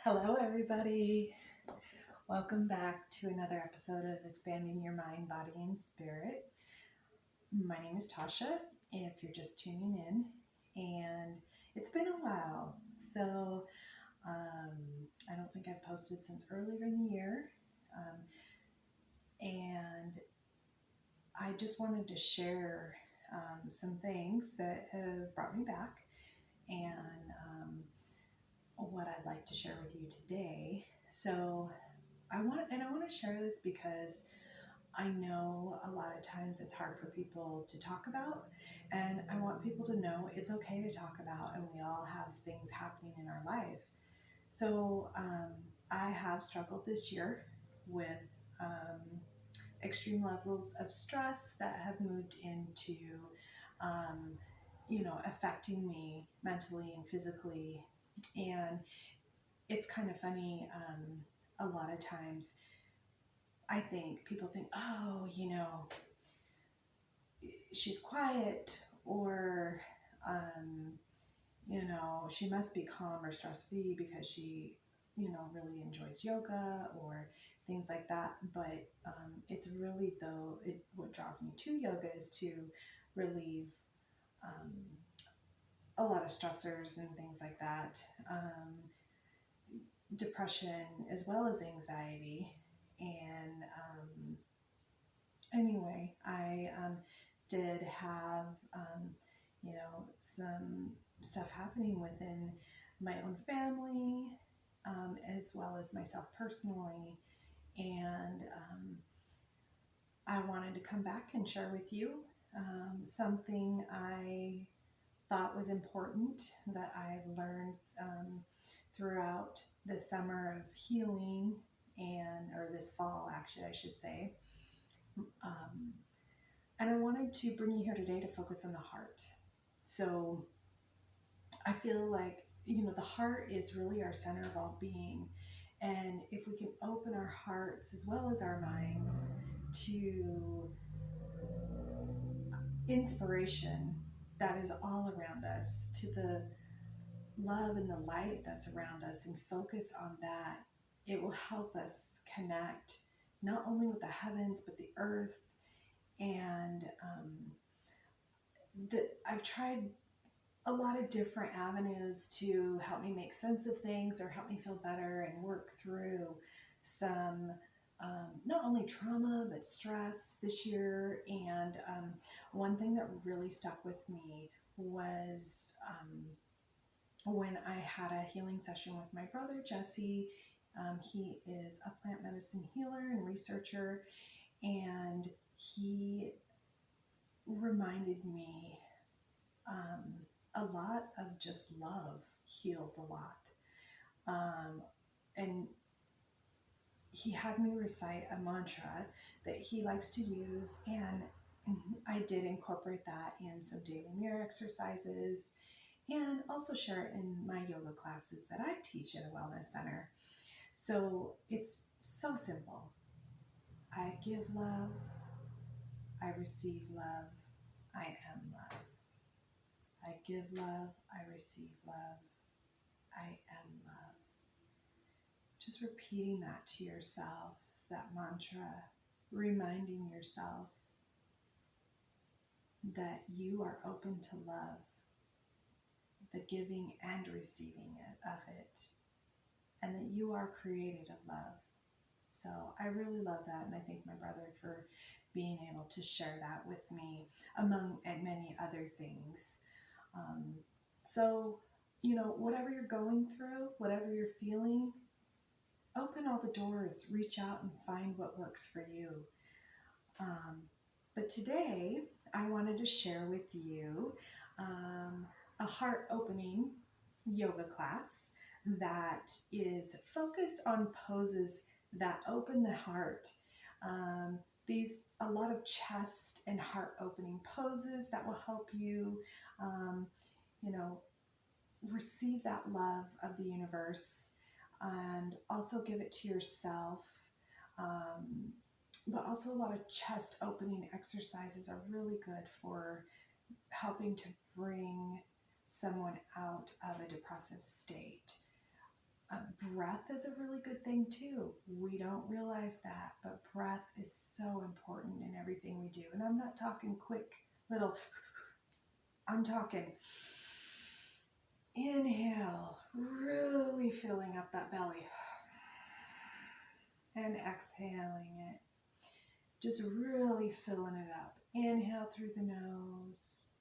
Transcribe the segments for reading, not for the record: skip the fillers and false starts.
Hello, everybody. Welcome back to another episode of Expanding Your Mind, Body, and Spirit. My name is Tasha, if you're just tuning in, and it's been a while. I don't think I've posted since earlier in the year, and I just wanted to share some things that have brought me back and what I'd like to share with you today. So I want to share this because I know a lot of times it's hard for people to talk about, and I want people to know it's okay to talk about, and we all have things happening in our life. So I have struggled this year with extreme levels of stress that have moved into, affecting me mentally and physically. And it's kind of funny. A lot of times I think people think, oh, she's quiet, or, she must be calm or stress free because she, really enjoys yoga or things like that. But it's really, what draws me to yoga is to relieve um, a lot of stressors and things like that, depression as well as anxiety. And anyway, I did have, some stuff happening within my own family, as well as myself personally. And I wanted to come back and share with you something I thought was important that I've learned throughout the summer of healing, or this fall, actually, I should say. Um, and I wanted to bring you here today to focus on the heart. So I feel like, the heart is really our center of all being. And if we can open our hearts as well as our minds to inspiration that is all around us, to the love and the light that's around us, and focus on that, it will help us connect not only with the heavens, but the earth. And I've tried a lot of different avenues to help me make sense of things or help me feel better and work through some not only trauma but stress this year. And one thing that really stuck with me was when I had a healing session with my brother Jesse. He is a plant medicine healer and researcher, and he reminded me a lot of just love heals a lot. And he had me recite a mantra that he likes to use, and I did incorporate that in some daily mirror exercises, and also share it in my yoga classes that I teach at a wellness center. So it's so simple. I give love, I receive love, I am love. I give love, I receive love, I am love. Just repeating that to yourself, that mantra, reminding yourself that you are open to love, the giving and receiving of it, and that you are created of love. So I really love that, and I thank my brother for being able to share that with me, among many other things. So, whatever you're going through, whatever you're feeling, open all the doors, reach out and find what works for you. But today, I wanted to share with you a heart-opening yoga class that is focused on poses that open the heart. A lot of chest and heart opening poses that will help you, receive that love of the universe, and also give it to yourself. But also, a lot of chest opening exercises are really good for helping to bring someone out of a depressive state. Breath is a really good thing too. We don't realize that, but breath is so important in everything we do. And I'm not talking quick little, I'm talking inhale, really filling up that belly, and exhaling it, just really filling it up. Inhale through the nose,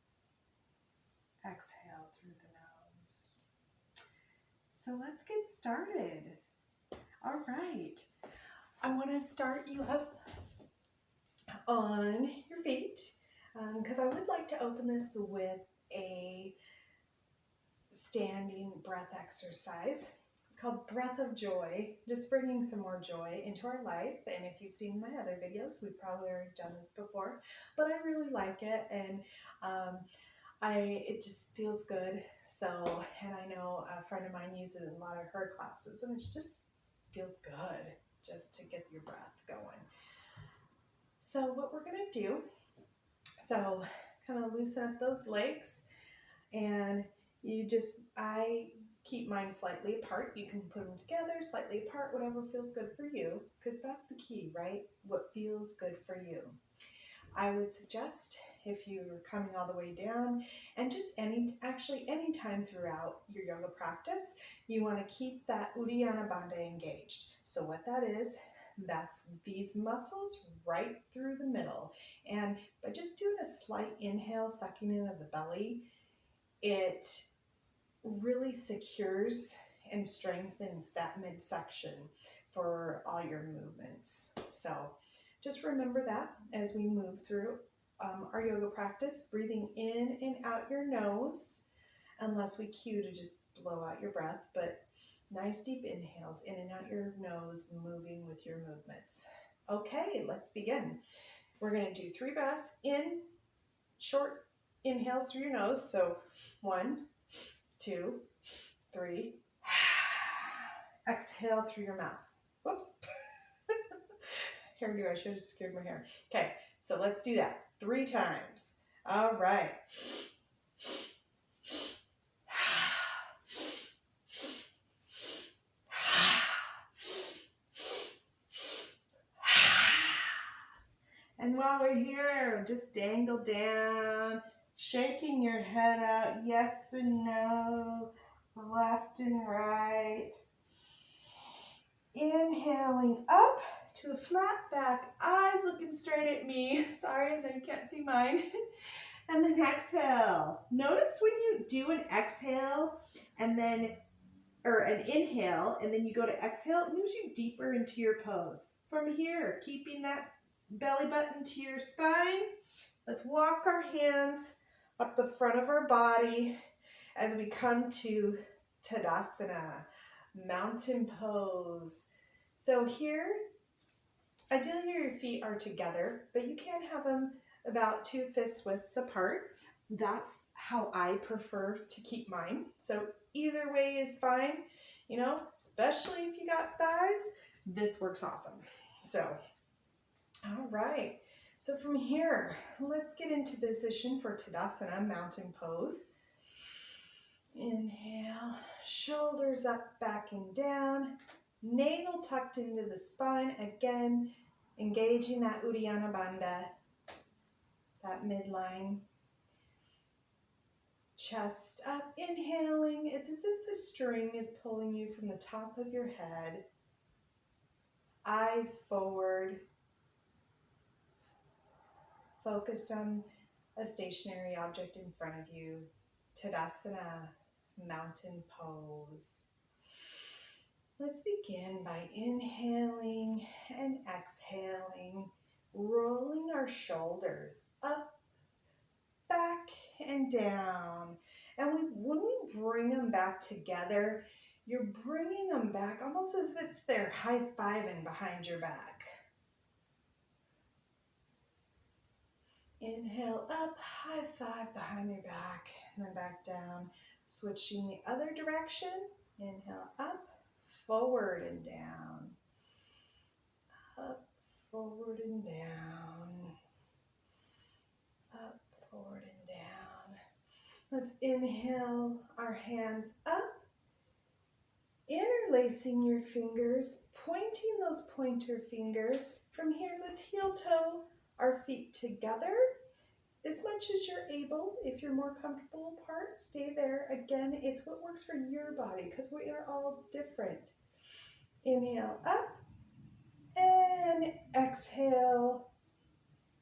exhale through the nose. So let's get started. All right. I want to start you up on your feet because I would like to open this with a standing breath exercise. It's called Breath of Joy, just bringing some more joy into our life. And if you've seen my other videos, we've probably already done this before, but I really like it, and it just feels good. So, and I know a friend of mine uses it in a lot of her classes, and it just feels good just to get your breath going. So what we're going to do, so kind of loosen up those legs, and I keep mine slightly apart. You can put them together, slightly apart, whatever feels good for you, because that's the key, right? What feels good for you. I would suggest, if you're coming all the way down, and just any time throughout your yoga practice, you want to keep that Uddiyana Bandha engaged. So what that is, that's these muscles right through the middle. And by just doing a slight inhale, sucking in of the belly, it really secures and strengthens that midsection for all your movements. So just remember that as we move through our yoga practice, breathing in and out your nose, unless we cue to just blow out your breath, but nice deep inhales in and out your nose, moving with your movements. Okay, let's begin. We're going to do 3 breaths in, short inhales through your nose. So 1, 2, 3. Exhale through your mouth. Whoops. Hairdo, I should have secured my hair. Okay, so let's do that 3 times. All right. And while we're here, just dangle down, shaking your head out, yes and no, left and right. Inhaling up to a flat back, eyes looking straight at me. Sorry if you can't see mine. And then exhale. Notice when you do an exhale and then, or an inhale, and then you go to exhale, it moves you deeper into your pose. From here, keeping that belly button to your spine, let's walk our hands up the front of our body as we come to Tadasana, mountain pose. So here, ideally your feet are together, but you can have them about 2 fist widths apart. That's how I prefer to keep mine. So either way is fine, you know, especially if you got thighs, this works awesome. So, all right. So from here, let's get into position for Tadasana, mountain pose. Inhale, shoulders up, back and down, navel tucked into the spine. Again, engaging that Uddiyana Bandha, that midline. Chest up, inhaling. It's as if a string is pulling you from the top of your head. Eyes forward, focused on a stationary object in front of you. Tadasana, mountain pose. Let's begin by inhaling and exhaling, rolling our shoulders up, back, and down. And when we bring them back together, you're bringing them back almost as if they're high-fiving behind your back. Inhale up, high five behind your back, and then back down. Switching the other direction. Inhale up, forward and down. Up, forward and down. Up, forward and down. Let's inhale our hands up Interlacing your fingers, pointing those pointer fingers. From here, let's heel toe our feet together as much as you're able. If you're more comfortable apart, stay there. Again, it's what works for your body because we are all different. Inhale up and exhale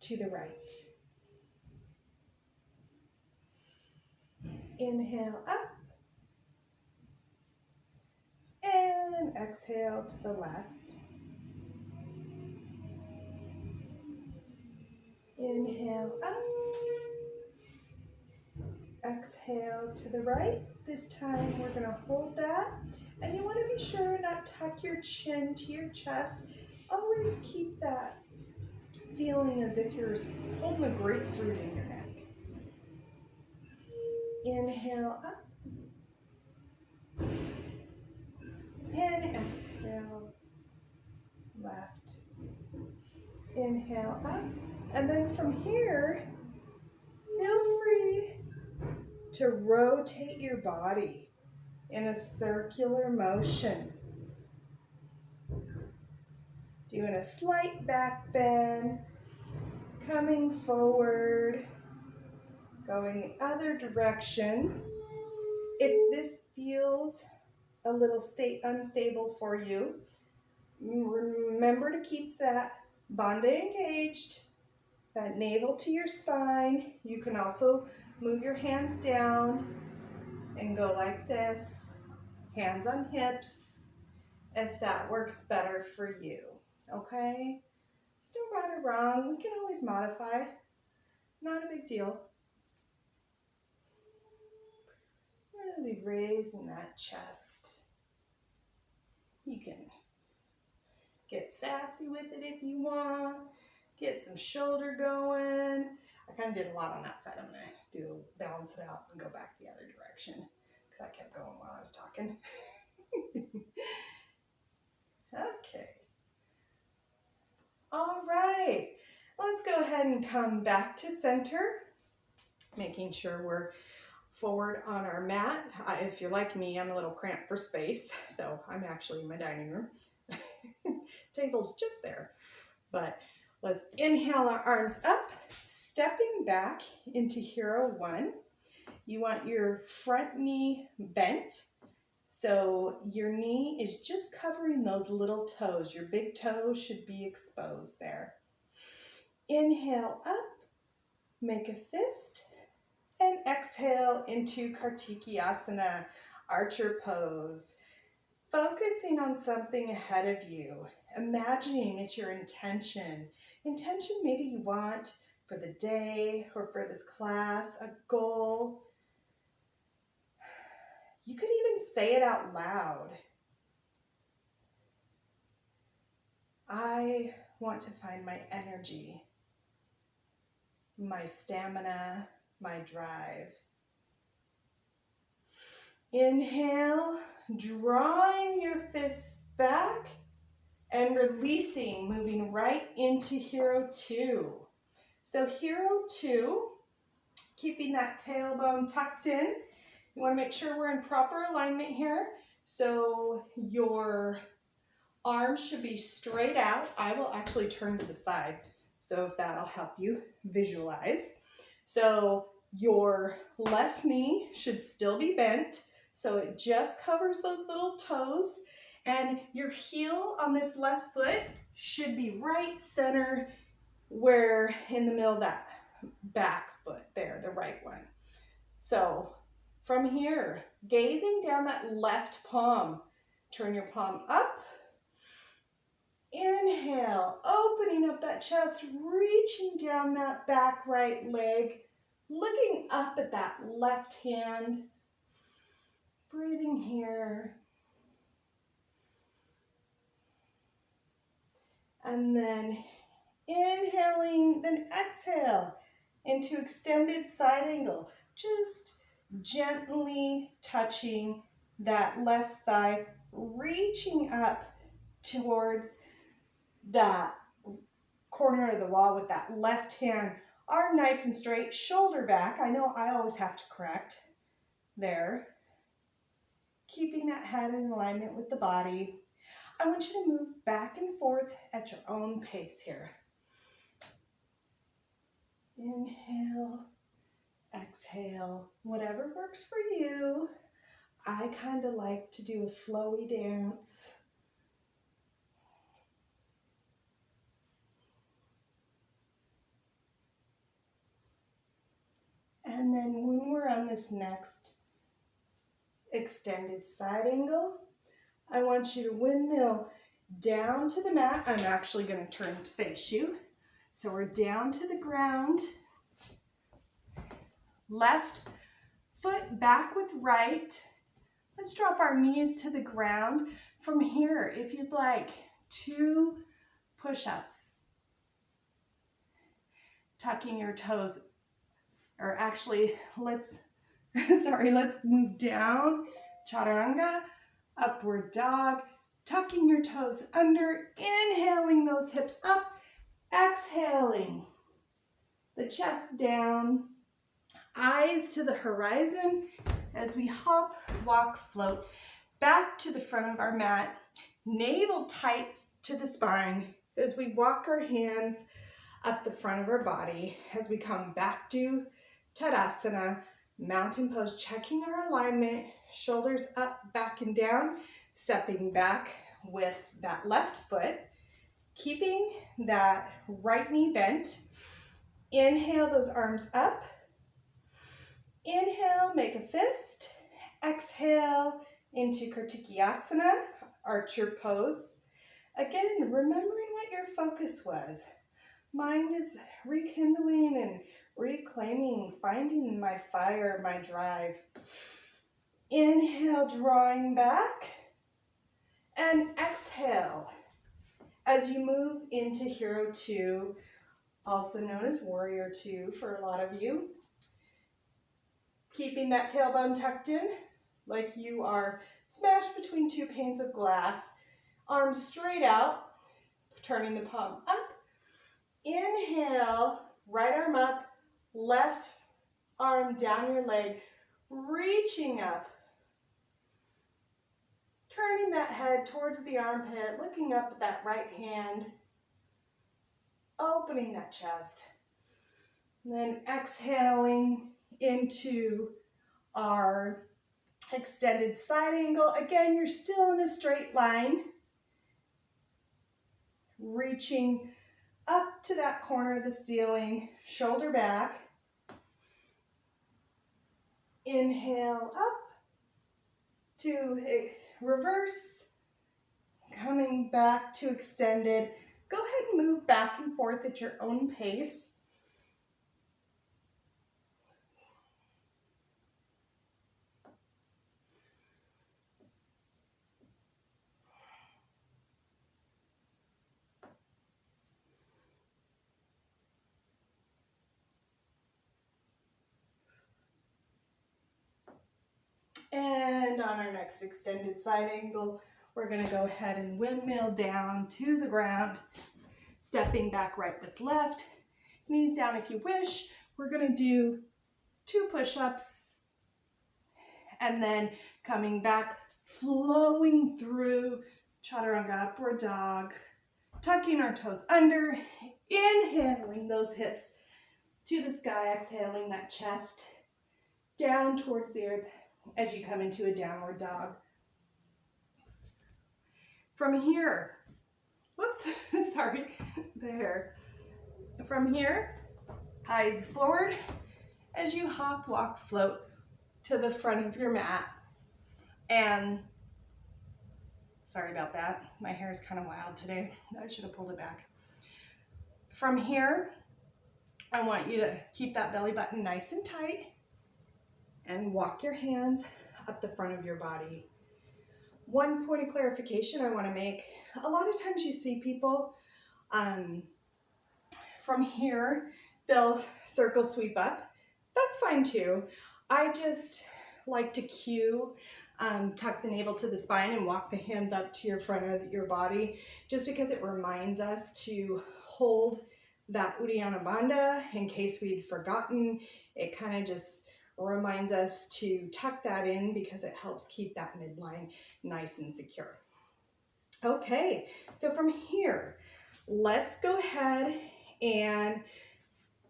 to the right. Inhale up and exhale to the left. Inhale up, exhale to the right. This time we're going to hold that. And you want to be sure not tuck your chin to your chest. Always keep that feeling as if you're holding a grapefruit in your neck. Inhale up and exhale left. Inhale up, and then from here, feel free to rotate your body in a circular motion. Doing a slight back bend, coming forward, going the other direction. If this feels a little unstable for you, remember to keep that bandha engaged, that navel to your spine. You can also move your hands down and go like this, hands on hips, if that works better for you, okay? There's no right or wrong. We can always modify. Not a big deal. Really raising that chest. You can get sassy with it if you want. Get some shoulder going. I kind of did a lot on that side. I'm going to balance it out and go back the other direction because I kept going while I was talking. Okay. All right. Let's go ahead and come back to center, making sure we're forward on our mat. If you're like me, I'm a little cramped for space, so I'm actually in my dining room. Table's just there. But let's inhale our arms up, stepping back into Hero 1. You want your front knee bent, so your knee is just covering those little toes. Your big toes should be exposed there. Inhale up, make a fist, and exhale into Kartikayasana, archer pose. Focusing on something ahead of you, imagining it's your intention. Intention maybe you want for the day or for this class, a goal. You could even say it out loud. I want to find my energy, my stamina, my drive. Inhale, drawing your fists back and releasing, moving right into Hero 2. So Hero 2, keeping that tailbone tucked in. You want to make sure we're in proper alignment here. So your arms should be straight out. I will actually turn to the side, so if that'll help you visualize. So your left knee should still be bent, so it just covers those little toes, and your heel on this left foot should be right center where in the middle of that back foot there, the right one. So from here, gazing down that left palm, turn your palm up. Inhale, opening up that chest, reaching down that back right leg, looking up at that left hand, breathing here. And then inhaling, then exhale into extended side angle, just gently touching that left thigh, reaching up towards that corner of the wall with that left hand, arm nice and straight, shoulder back. I know I always have to correct there. keeping that head in alignment with the body. I want you to move back and forth at your own pace here. Inhale, exhale, whatever works for you. I kind of like to do a flowy dance. And then when we're on this next extended side angle, I want you to windmill down to the mat. I'm actually going to turn to face you. So we're down to the ground. Left foot back with right. Let's drop our knees to the ground. From here, if you'd like, 2 push-ups. Tucking your toes, or actually, let's move down. Chaturanga, upward dog. Tucking your toes under, inhaling those hips up, exhaling the chest down, eyes to the horizon as we hop, walk, float back to the front of our mat, navel tight to the spine as we walk our hands up the front of our body as we come back to Tadasana, mountain pose, checking our alignment, shoulders up, back and down, stepping back with that left foot, keeping that right knee bent. Inhale those arms up. Inhale, make a fist. Exhale into Kartikayasana, archer pose. Again, remembering what your focus was. Mine is rekindling and reclaiming, finding my fire, my drive. Inhale, drawing back. And exhale as you move into Hero 2, also known as Warrior 2 for a lot of you. Keeping that tailbone tucked in like you are smashed between 2 panes of glass. Arms straight out, turning the palm up. Inhale, right arm up, left arm down your leg, reaching up. Turning that head towards the armpit, looking up at that right hand, opening that chest. And then exhaling into our extended side angle. Again, you're still in a straight line. Reaching up to that corner of the ceiling, shoulder back. Inhale up to reverse, coming back to extended. Go ahead and move back and forth at your own pace. And on our next extended side angle, we're going to go ahead and windmill down to the ground, stepping back right with left, knees down if you wish. We're going to do 2 push-ups and then coming back, flowing through Chaturanga, upward dog, tucking our toes under, inhaling those hips to the sky, exhaling that chest down towards the earth as you come into a downward dog. From here, whoops, sorry, there. From here, eyes forward as you hop, walk, float to the front of your mat. And sorry about that, my hair is kind of wild today. I should have pulled it back. From here, I want you to keep that belly button nice and tight and walk your hands up the front of your body. One point of clarification I want to make. A lot of times you see people from here, they'll circle sweep up. That's fine too. I just like to cue, tuck the navel to the spine and walk the hands up to your front of your body, just because it reminds us to hold that Uddiyana Bandha in case we'd forgotten. It kind of just reminds us to tuck that in because it helps keep that midline nice and secure. Okay, so from here, let's go ahead and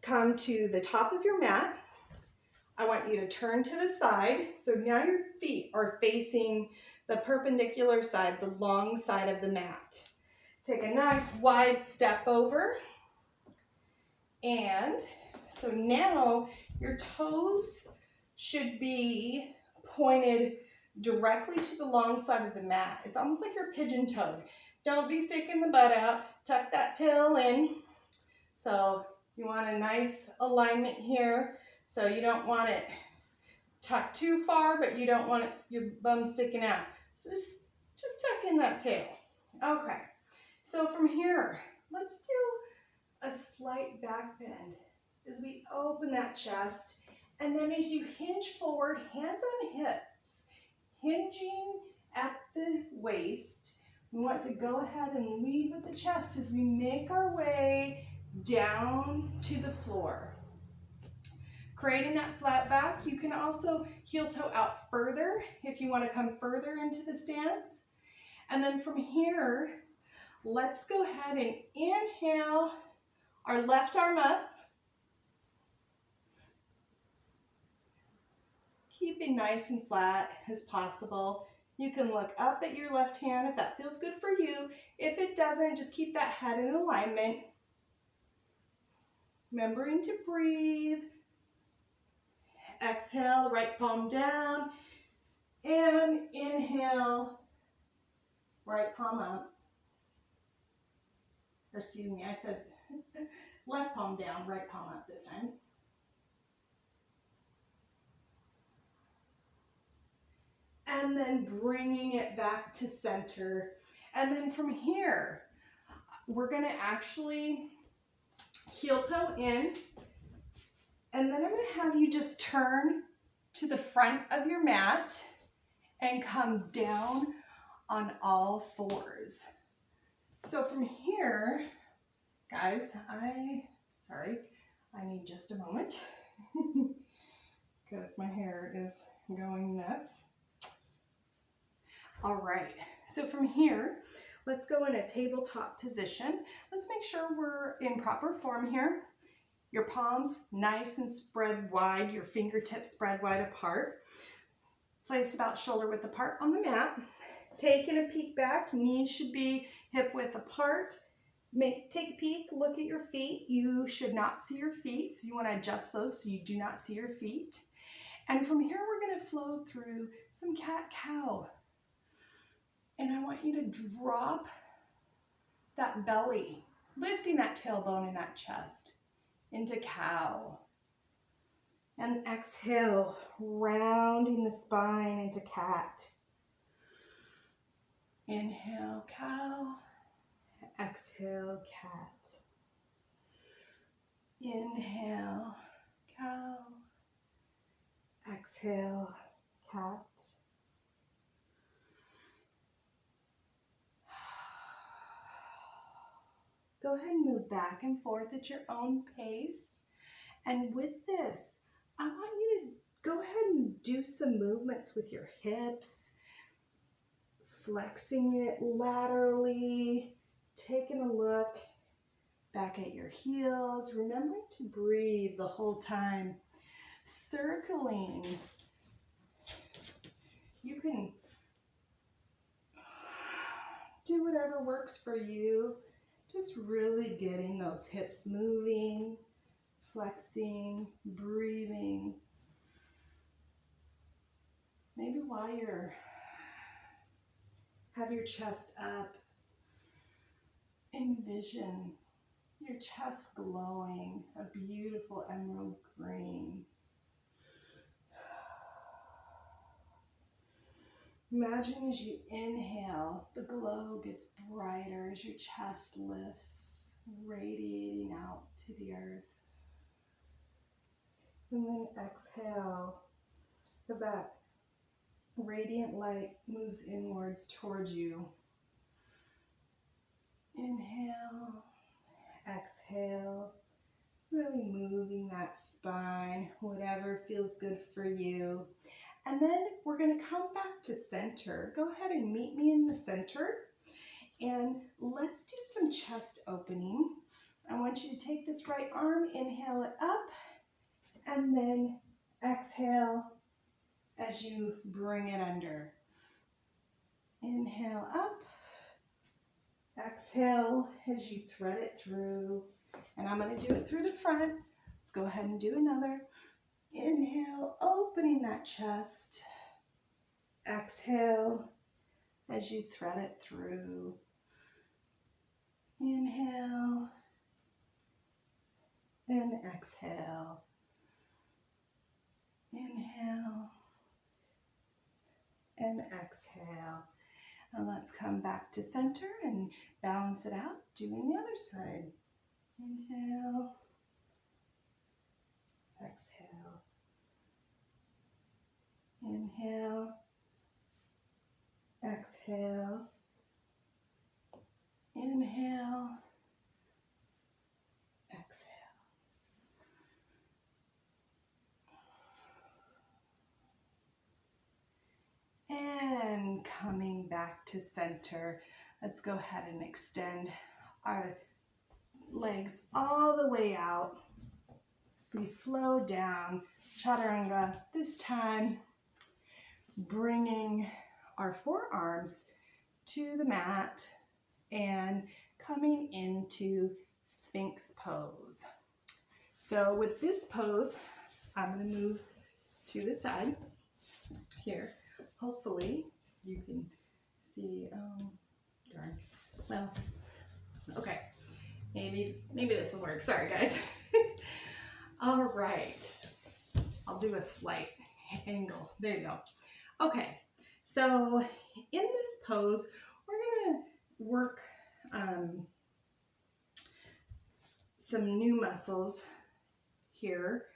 come to the top of your mat. I want you to turn to the side. So now your feet are facing the perpendicular side, the long side of the mat. Take a nice wide step over. And so now your toes should be pointed directly to the long side of the mat. It's almost like you're pigeon-toed. Don't be sticking the butt out. Tuck that tail in. So you want a nice alignment here. So you don't want it tucked too far, but you don't want your bum sticking out. So just tuck in that tail. Okay. So from here, let's do a slight back bend as we open that chest. And then as you hinge forward, hands on hips, hinging at the waist. We want to go ahead and lead with the chest as we make our way down to the floor. Creating that flat back. You can also heel toe out further if you want to come further into the stance. And then from here, let's go ahead and inhale our left arm up. Keeping nice and flat as possible. You can look up at your left hand if that feels good for you. If it doesn't, just keep that head in alignment. Remembering to breathe. Exhale, right palm down. And inhale, right palm up. Or excuse me, I said left palm down, right palm up this time. And then bringing it back to center. And then from here, we're going to actually heel toe in. And then I'm going to have you just turn to the front of your mat and come down on all fours. So from here, guys, I need just a moment because my hair is going nuts. All right, so from here, let's go in a tabletop position. Let's make sure we're in proper form here. Your palms nice and spread wide, your fingertips spread wide apart. Placed about shoulder width apart on the mat. Taking a peek back, knees should be hip width apart. Take a peek, look at your feet. You should not see your feet, so you want to adjust those so you do not see your feet. And from here, we're going to flow through some cat-cow. And I want you to drop that belly, lifting that tailbone and that chest into cow. And exhale, rounding the spine into cat. Inhale, cow. Exhale, cat. Inhale, cow. Exhale, cat. Go ahead and move back and forth at your own pace. And with this, I want you to go ahead and do some movements with your hips, flexing it laterally, taking a look back at your heels, remembering to breathe the whole time, circling. You can do whatever works for you. Just really getting those hips moving, flexing, breathing. Maybe while have your chest up, envision your chest glowing a beautiful emerald green. Imagine as you inhale, the glow gets brighter as your chest lifts, radiating out to the earth. And then exhale, as that radiant light moves inwards towards you. Inhale, exhale, Really moving that spine, whatever feels good for you. And then we're going to come back to center. Go ahead and meet me in the center. And let's do some chest opening. I want you to take this right arm, inhale it up, and then exhale as you bring it under. Inhale up, exhale as you thread it through. And I'm going to do it through the front. Let's go ahead and do another. Inhale, opening that chest. Exhale as you thread it through. Inhale and exhale. Inhale and exhale. And let's come back to center and balance it out, doing the other side. Inhale, exhale. Inhale, exhale. Inhale, exhale. And coming back to center, let's go ahead and extend our legs all the way out. So we flow down, chaturanga, this time bringing our forearms to the mat and coming into Sphinx pose. So with this pose, I'm going to move to the side here. Hopefully you can see, darn, well, okay, maybe this will work. Sorry guys. All right, I'll do a slight angle. There you go. Okay, so in this pose, we're going to work some new muscles here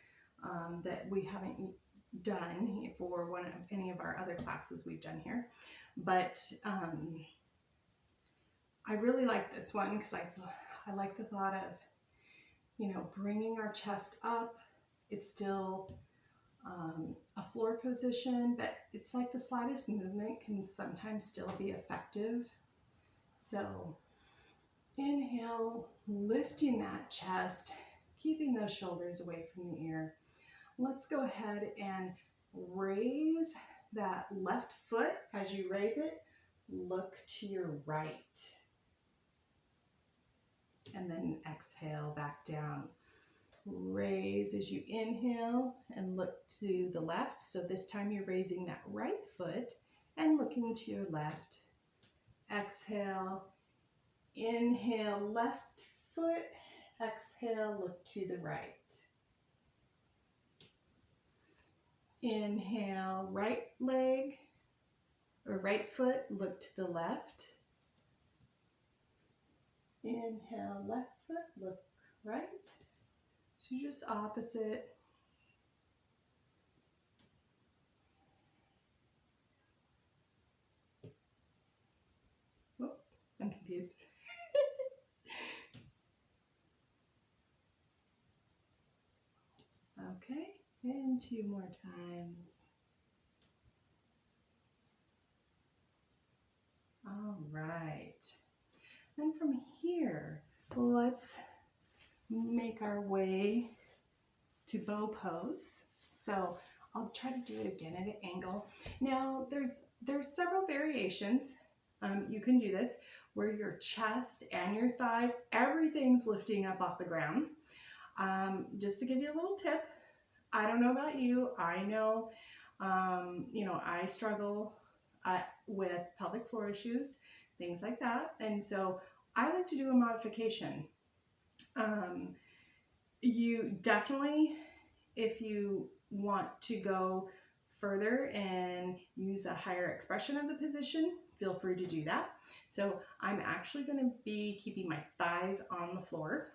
that we haven't done for any of our other classes we've done here. But I really like this one because I like the thought of, you know, bringing our chest up. It's still a floor position, but it's like the slightest movement can sometimes still be effective. So inhale, lifting that chest, keeping those shoulders away from the ear. Let's go ahead and raise that left foot. As you raise it, look to your right. And then exhale back down. Raise as you inhale and look to the left. So this time you're raising that right foot and looking to your left. Exhale, inhale, left foot. Exhale, look to the right. Inhale, right leg or right foot, look to the left. Inhale, left foot, look right. So just opposite. Oh, I'm confused. Okay, and 2 more times. All right. Then from here, let's make our way to bow pose. So I'll try to do it again at an angle. Now there's several variations. You can do this where your chest and your thighs, everything's lifting up off the ground. Just to give you a little tip, I don't know about you. I know, you know, I struggle with pelvic floor issues, things like that. And so I like to do a modification. You definitely, if you want to go further and use a higher expression of the position, feel free to do that. So I'm actually going to be keeping my thighs on the floor,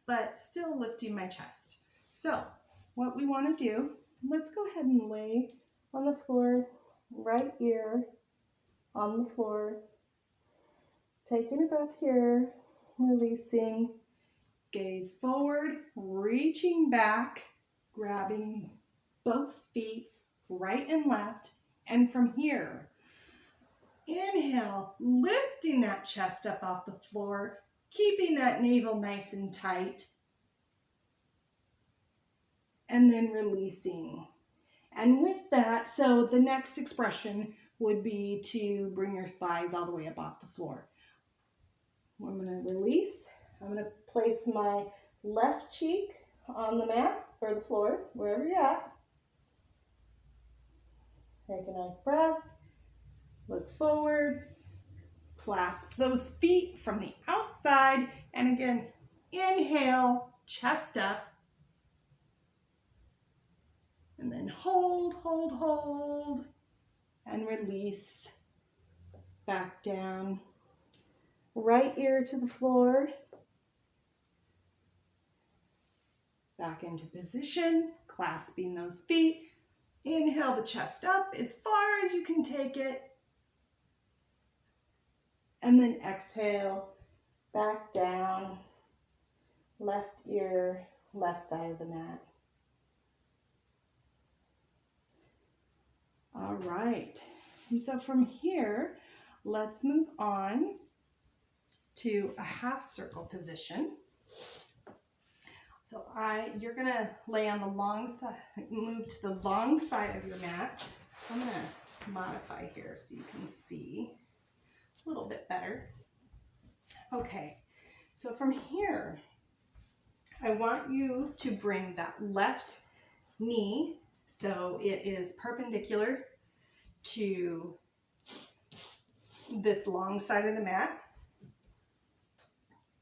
but still lifting my chest. So what we want to do, let's go ahead and lay on the floor, right ear on the floor. Taking a breath here, releasing. Gaze forward, reaching back, grabbing both feet, right and left. And from here, inhale, lifting that chest up off the floor, keeping that navel nice and tight. And then releasing. And with that, so the next expression would be to bring your thighs all the way up off the floor. I'm going to release. I'm going to place my left cheek on the mat or the floor, wherever you're at. Take a nice breath. Look forward. Clasp those feet from the outside. And again, inhale, chest up. And then hold, hold, hold. And release. Back down. Right ear to the floor. Back into position, clasping those feet. Inhale the chest up as far as you can take it. And then exhale, back down. Left ear, left side of the mat. All right. And so from here, let's move on to a half circle position. So you're gonna lay on the long side, move to the long side of your mat. I'm gonna modify here so you can see a little bit better. Okay, so from here, I want you to bring that left knee so it is perpendicular to this long side of the mat.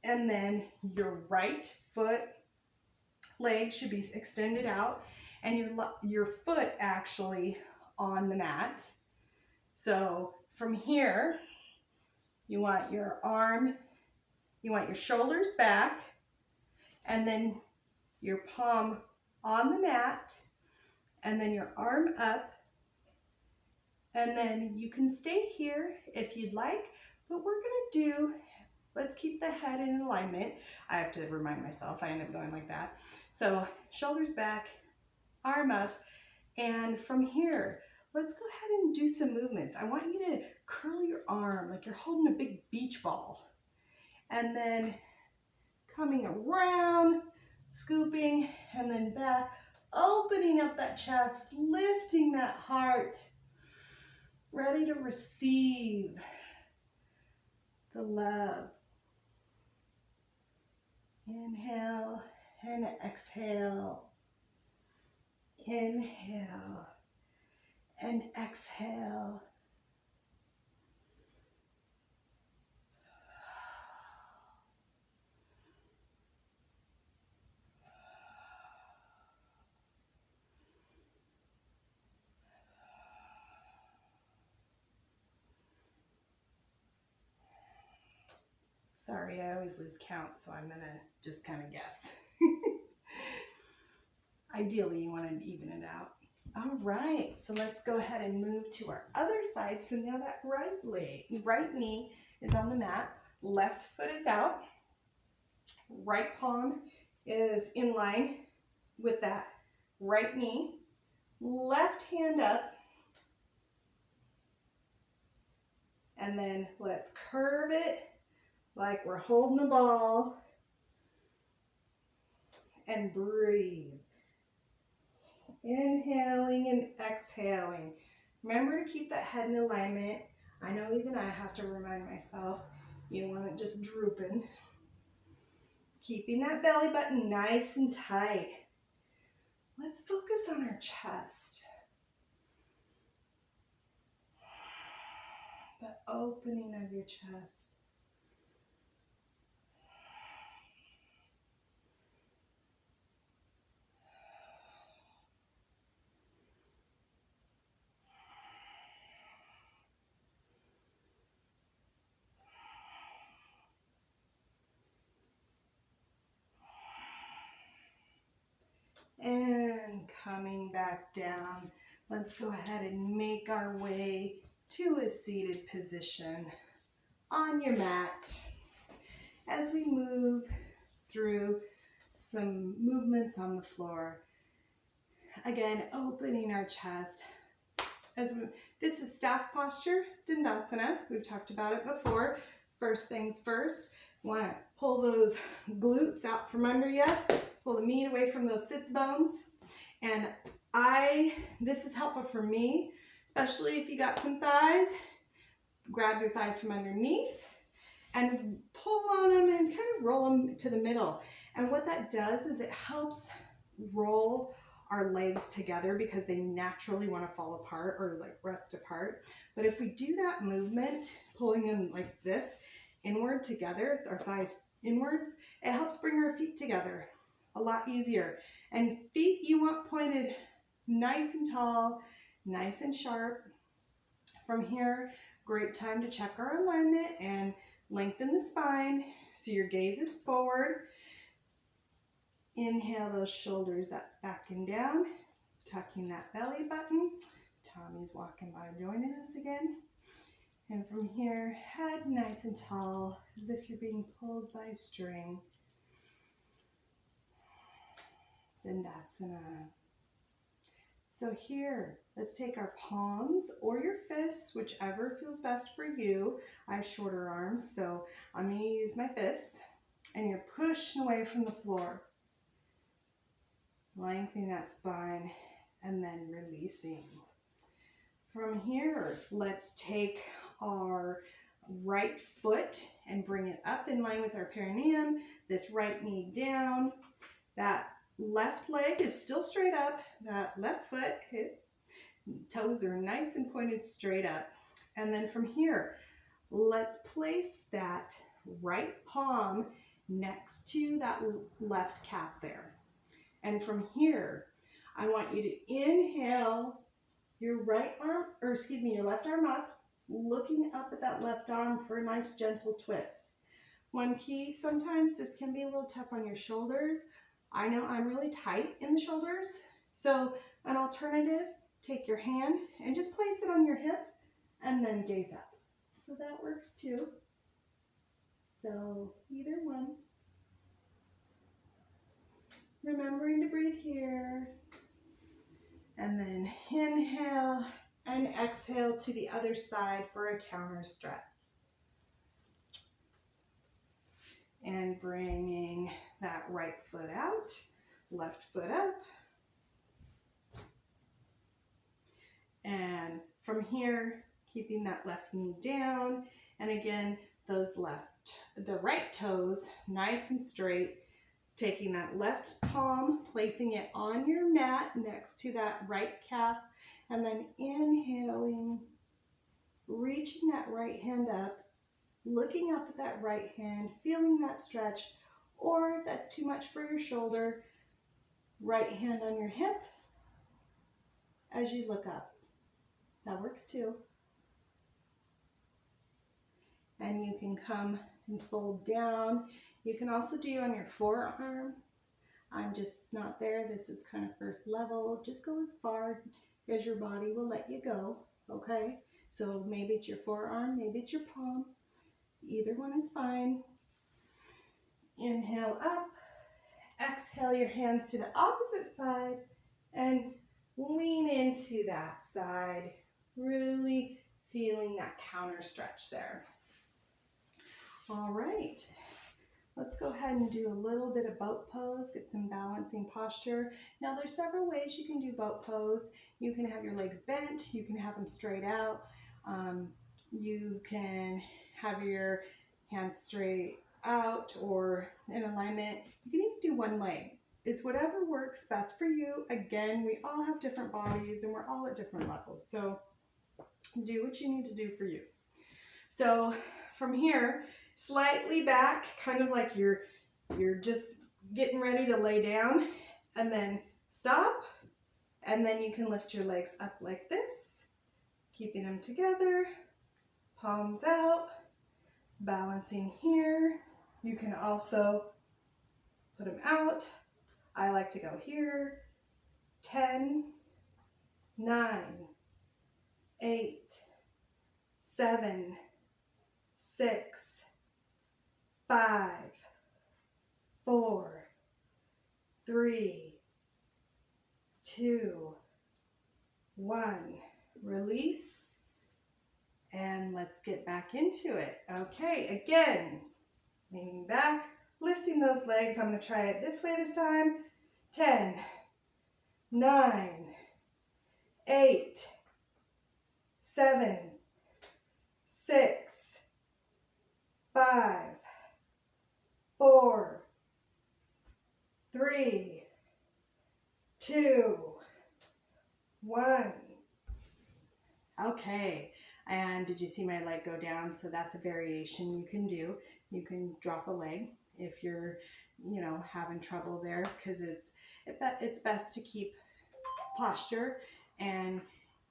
And then your right foot leg should be extended out and your foot actually on the mat. So from here, you want your shoulders back and then your palm on the mat and then your arm up. And then you can stay here if you'd like, but let's keep the head in alignment. I have to remind myself, I end up going like that. So shoulders back, arm up, and from here, let's go ahead and do some movements. I want you to curl your arm like you're holding a big beach ball. And then coming around, scooping, and then back, opening up that chest, lifting that heart, ready to receive the love. Inhale and exhale. Inhale and exhale. Sorry, I always lose count, so I'm gonna just kind of guess. Ideally, you want to even it out. All right, so let's go ahead and move to our other side. So now that right knee is on the mat, left foot is out, right palm is in line with that right knee, left hand up, and then let's curve it like we're holding a ball and breathe. Inhaling and exhaling. Remember to keep that head in alignment. I know even I have to remind myself, you don't want it just drooping. Keeping that belly button nice and tight. Let's focus on our chest. The opening of your chest. And coming back down, let's go ahead and make our way to a seated position on your mat. As we move through some movements on the floor. Again, opening our chest. This is staff posture, Dandasana. We've talked about it before. First things first, you want to pull those glutes out from under you. Pull the meat away from those sits bones. And this is helpful for me, especially if you got some thighs. Grab your thighs from underneath and pull on them and kind of roll them to the middle. And what that does is it helps roll our legs together because they naturally want to fall apart or like rest apart. But if we do that movement, pulling them like this, inward together, our thighs inwards, it helps bring our feet together a lot easier. And feet you want pointed nice and tall, nice and sharp. From here, great time to check our alignment and lengthen the spine so your gaze is forward. Inhale those shoulders up, back and down, tucking that belly button. Tommy's walking by joining us again. And from here, head nice and tall, as if you're being pulled by a string. Dandasana. So here, let's take our palms or your fists, whichever feels best for you. I have shorter arms, so I'm going to use my fists. And you're pushing away from the floor. Lengthening that spine and then releasing. From here, let's take our right foot and bring it up in line with our perineum. This right knee down. That left leg is still straight up. That left foot, his toes are nice and pointed straight up. And then from here, let's place that right palm next to that left calf there. And from here, I want you to inhale your your left arm up, looking up at that left arm for a nice gentle twist. One key, sometimes this can be a little tough on your shoulders. I know I'm really tight in the shoulders. So an alternative, take your hand and just place it on your hip and then gaze up. So that works too. So either one. Remembering to breathe here. And then inhale and exhale to the other side for a counter stretch. And bringing that right foot out, left foot up. And from here, keeping that left knee down. And again, the right toes nice and straight. Taking that left palm, placing it on your mat next to that right calf, and then inhaling, reaching that right hand up, looking up at that right hand, feeling that stretch, or if that's too much for your shoulder, right hand on your hip as you look up. That works too. And you can come and fold down. You can also do on your forearm. I'm just not there. This is kind of first level. Just go as far as your body will let you go, okay? So maybe it's your forearm, maybe it's your palm. Either one is fine. Inhale up. Exhale your hands to the opposite side and lean into that side. Really feeling that counter stretch there. All right. Let's go ahead and do a little bit of boat pose, get some balancing posture. Now there's several ways you can do boat pose. You can have your legs bent, you can have them straight out, you can have your hands straight out or in alignment. You can even do one leg. It's whatever works best for you. Again, we all have different bodies and we're all at different levels. So do what you need to do for you. So from here, slightly back, kind of like you're just getting ready to lay down, and then stop, and then you can lift your legs up like this, keeping them together, palms out, balancing here. You can also put them out. I like to go here. 10, 9, 8, 7, 6, 5, 4, 3, 2, 1. Release. And let's get back into it. Okay, again, leaning back, lifting those legs. I'm going to try it this way this time. 10, 9, 8, 7, 6, 5, 4, 3, 2, 1. Okay, and did you see my leg go down? So that's a variation you can do. You can drop a leg if you're, having trouble there, because it's best to keep posture and,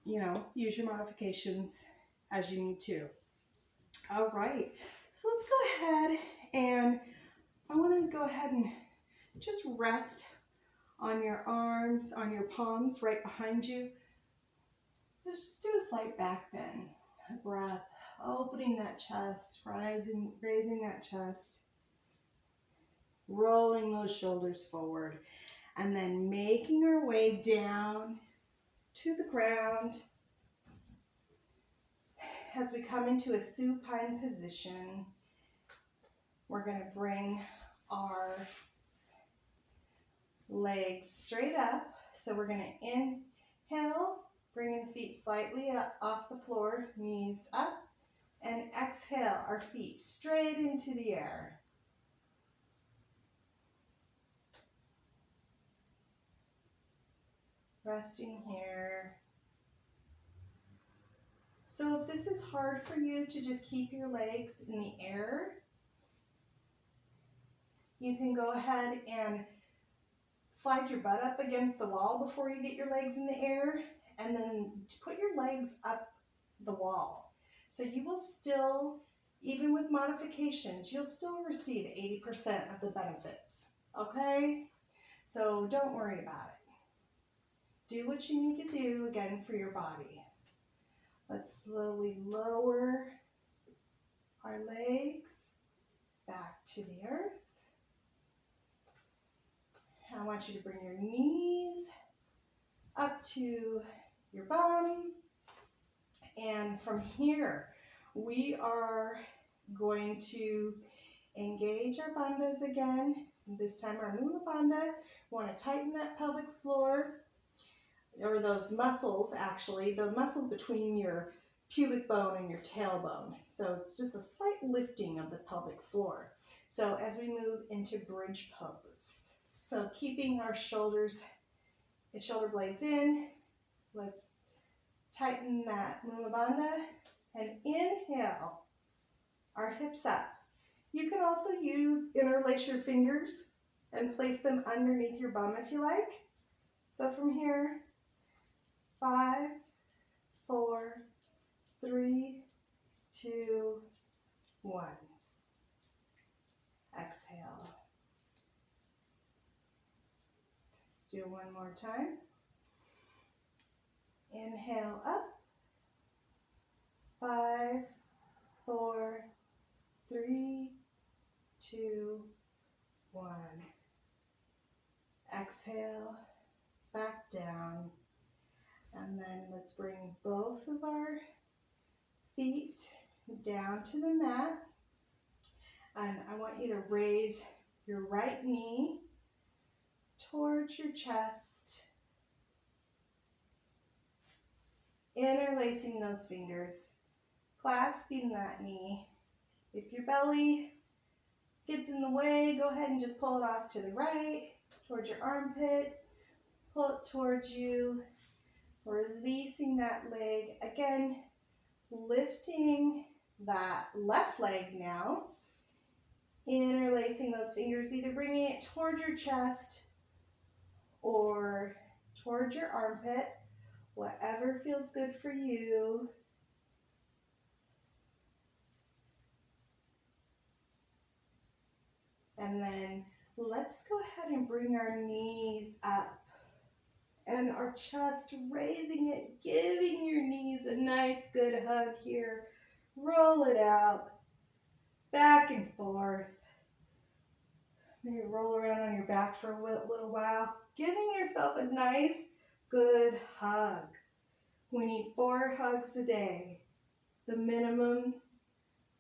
use your modifications as you need to. All right, so let's go ahead, and I want to go ahead and just rest on your arms, on your palms right behind you. Let's just do a slight back bend. A breath, opening that chest, raising that chest, rolling those shoulders forward, and then making our way down to the ground as we come into a supine position. We're going to bring our legs straight up. So we're going to inhale, bringing the feet slightly up off the floor, knees up, and exhale, our feet straight into the air. Resting here. So if this is hard for you to just keep your legs in the air, you can go ahead and slide your butt up against the wall before you get your legs in the air, and then put your legs up the wall. So you will still, even with modifications, you'll still receive 80% of the benefits, okay? So don't worry about it. Do what you need to do, again, for your body. Let's slowly lower our legs back to the earth. I want you to bring your knees up to your bum. And from here, we are going to engage our bandhas again. This time our Mula Bandha. We want to tighten that pelvic floor, or those muscles actually, the muscles between your pubic bone and your tailbone. So it's just a slight lifting of the pelvic floor. So as we move into bridge pose. So keeping our shoulders, the shoulder blades in, let's tighten that Mula Bandha and inhale our hips up. You can also interlace your fingers and place them underneath your bum if you like. So from here, 5, 4, 3, 2, 1. Exhale. Let's do one more time. Inhale up. 5, 4, 3, 2, 1. Exhale, back down. And then let's bring both of our feet down to the mat. And I want you to raise your right knee towards your chest, interlacing those fingers, clasping that knee. If your belly gets in the way, go ahead and just pull it off to the right, towards your armpit, pull it towards you, releasing that leg. Again, lifting that left leg now, interlacing those fingers, either bringing it toward your chest or towards your armpit, whatever feels good for you. And then let's go ahead and bring our knees up and our chest, raising it, giving your knees a nice good hug here. Roll it out, back and forth. Then you roll around on your back for a little while, giving yourself a nice, good hug. We need 4 hugs a day. The minimum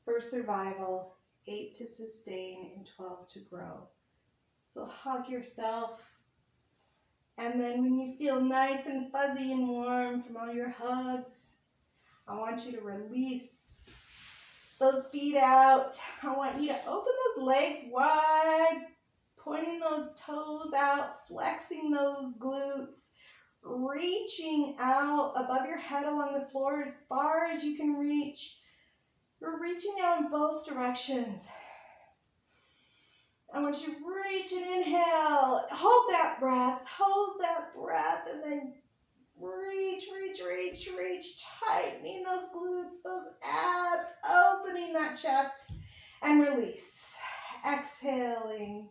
for survival, 8 to sustain, and 12 to grow. So hug yourself. And then when you feel nice and fuzzy and warm from all your hugs, I want you to release those feet out. I want you to open those legs wide, pointing those toes out, flexing those glutes, reaching out above your head along the floor as far as you can reach. You're reaching out in both directions. I want you to reach and inhale. Hold that breath, and then reach, tightening those glutes, those abs, opening that chest, and release. Exhaling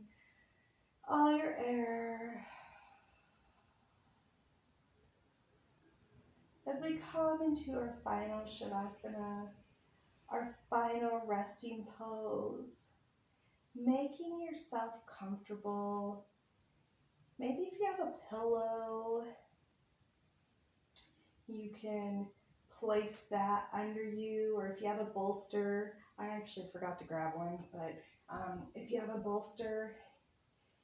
all your air. As we come into our final Shavasana, our final resting pose, making yourself comfortable. Maybe if you have a pillow, you can place that under you, or if you have a bolster, I actually forgot to grab one, but if you have a bolster,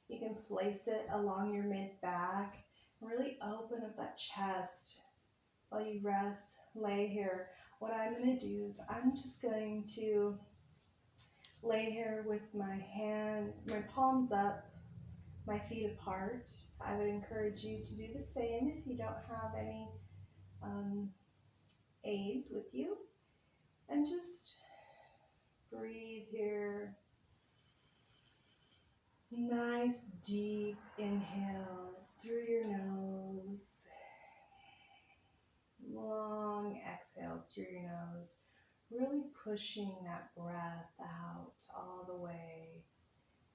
you can place it along your mid-back and really open up that chest while you rest. Lay here. What I'm going to do is I'm just going to lay here with my hands, my palms up, my feet apart. I would encourage you to do the same if you don't have any aids with you. And just breathe here. Nice deep inhales through your nose. Long exhales through your nose. Really pushing that breath out all the way.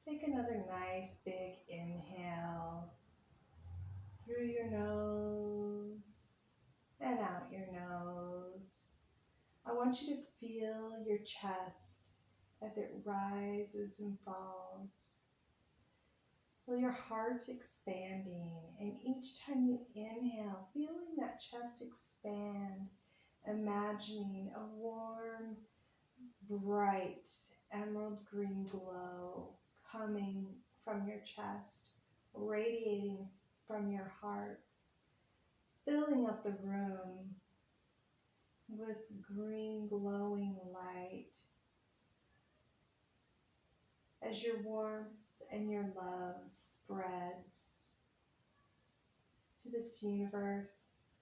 Take another nice big inhale through your nose and out your nose. I want you to feel your chest as it rises and falls. Feel your heart expanding, and each time you inhale, feeling that chest expand, imagining a warm, bright, emerald green glow coming from your chest, radiating from your heart, filling up the room with green glowing light. As your warmth and your love spreads to this universe,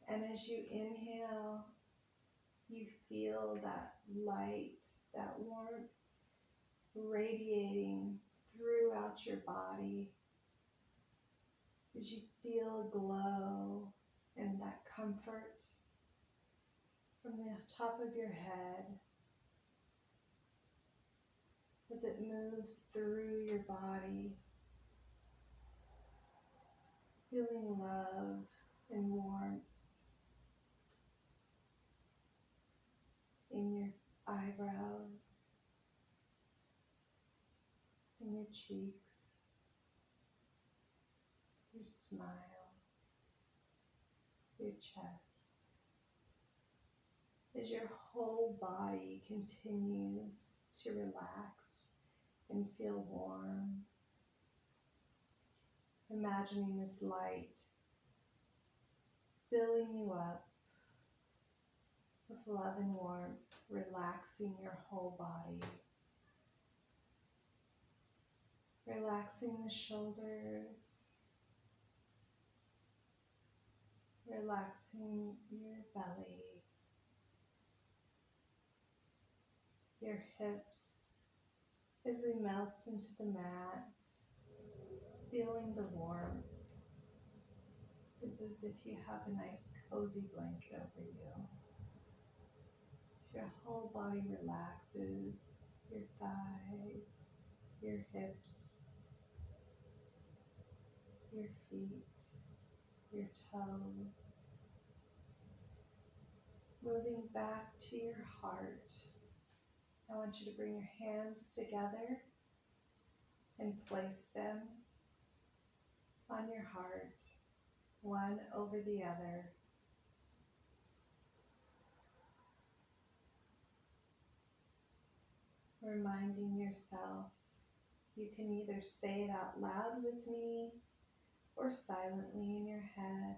and as you inhale, you feel that light, that warmth radiating throughout your body, as you feel a glow and that comfort from the top of your head as it moves through your body, feeling love and warmth in your eyebrows, in your cheeks, your smile, your chest, as your whole body continues to relax and feel warm. Imagining this light filling you up with love and warmth, relaxing your whole body. Relaxing the shoulders, relaxing your belly, your hips as they melt into the mat, feeling the warmth. It's as if you have a nice cozy blanket over you. Your whole body relaxes, your thighs, your hips, your feet, your toes. Moving back to your heart, I want you to bring your hands together and place them on your heart, one over the other. Reminding yourself, you can either say it out loud with me or silently in your head.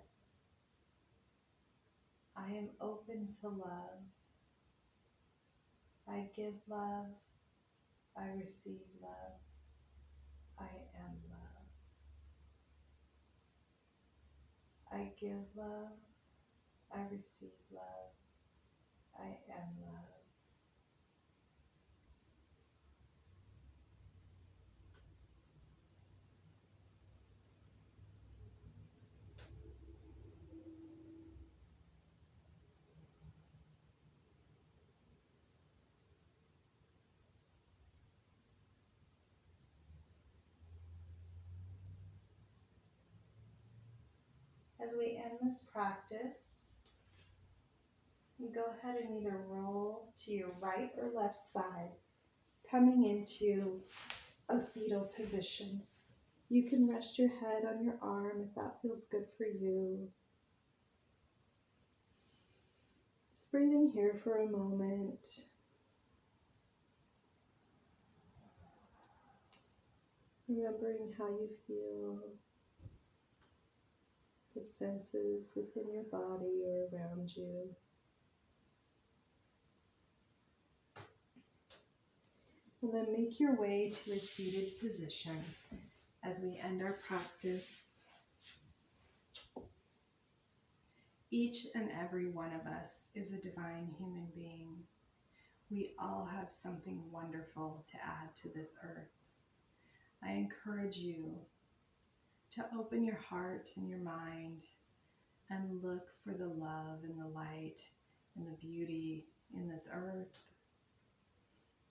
I am open to love. I give love. I receive love. I am love. I give love. I receive love. I am love. As we end this practice, you go ahead and either roll to your right or left side, coming into a fetal position. You can rest your head on your arm if that feels good for you. Just breathing here for a moment. Remembering how you feel, the senses within your body or around you. And then make your way to a seated position as we end our practice. Each and every one of us is a divine human being. We all have something wonderful to add to this earth. I encourage you to open your heart and your mind and look for the love and the light and the beauty in this earth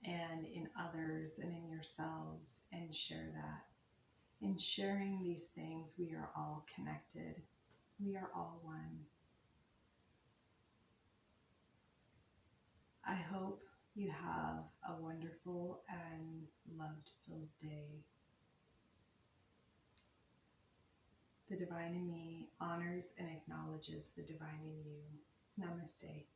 and in others and in yourselves, and share that. In sharing these things, we are all connected. We are all one. I hope you have a wonderful and love-filled day. The divine in me honors and acknowledges the divine in you. Namaste.